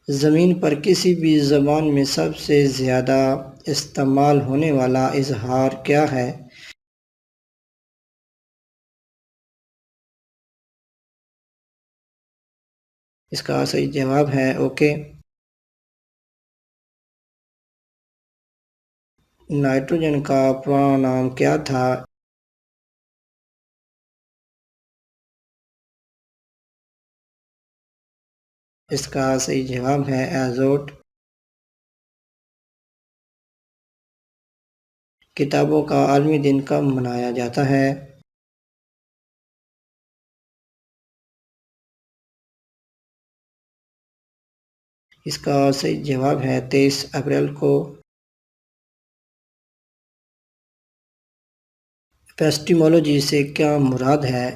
ज़मीन पर किसी भी ज़बान में सबसे ज़्यादा इस्तेमाल होने वाला इज़हार क्या है? इसका सही जवाब है ओके। नाइट्रोजन का पुराना नाम क्या था? इसका सही जवाब है एज़ोट। किताबों का आलमी दिन कब मनाया जाता है? इसका सही जवाब है 23 अप्रैल को। एपिस्टेमोलॉजी से क्या मुराद है?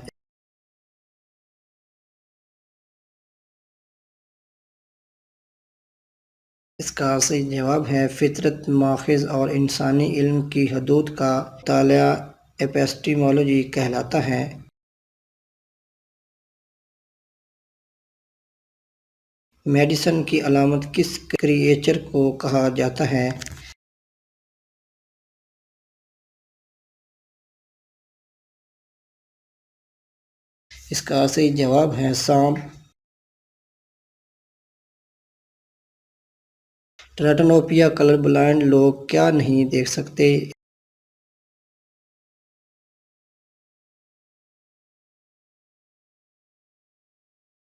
इसका सही जवाब है फितरत, माख़ज़ और इंसानी इल्म की हदूद का मुताला एपिस्टेमोलॉजी कहलाता है। मेडिसन की अलामत किस क्रिएचर को कहा जाता है? इसका सही जवाब है सांप। रेटिनोपिया कलर ब्लाइंड लोग क्या नहीं देख सकते?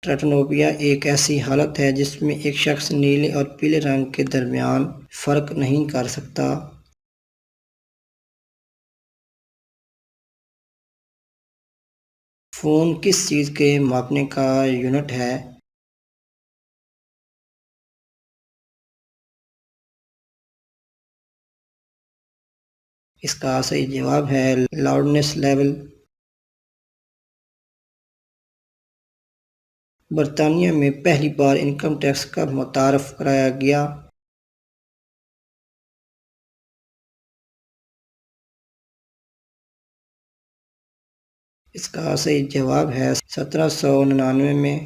रेटिनोपिया एक ऐसी हालत है जिसमें एक शख्स नीले और पीले रंग के दरमियान फ़र्क नहीं कर सकता। फ़ोन किस चीज़ के मापने का यूनिट है? इसका सही जवाब है लाउडनेस लेवल। बरतानिया में पहली बार इनकम टैक्स कब मुतारफ़ कराया गया? इसका सही जवाब है 1799 में।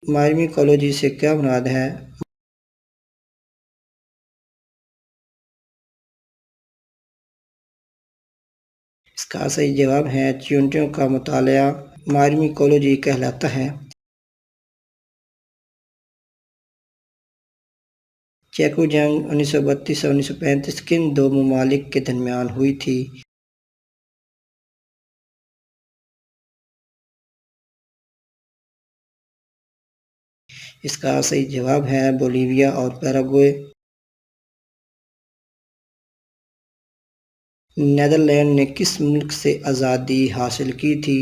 माइमीकोलॉजी से क्या मुराद है? इसका सही जवाब है चींटियों का मुताला माइमीकोलॉजी कहलाता है। चेको जंग 1932 और 1935 किन दो ममालिक के दरमियान हुई थी? इसका सही जवाब है बोलीविया और पैराग्वे। नीदरलैंड ने किस मुल्क से आज़ादी हासिल की थी?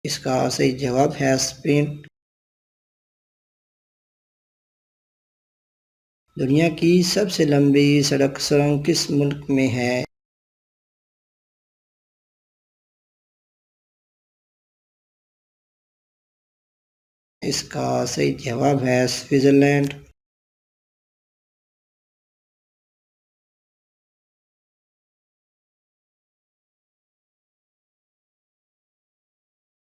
इसका सही जवाब है स्पेन। दुनिया की सबसे लंबी सड़क सुरंग किस मुल्क में है? इसका सही जवाब है स्विट्ज़रलैंड।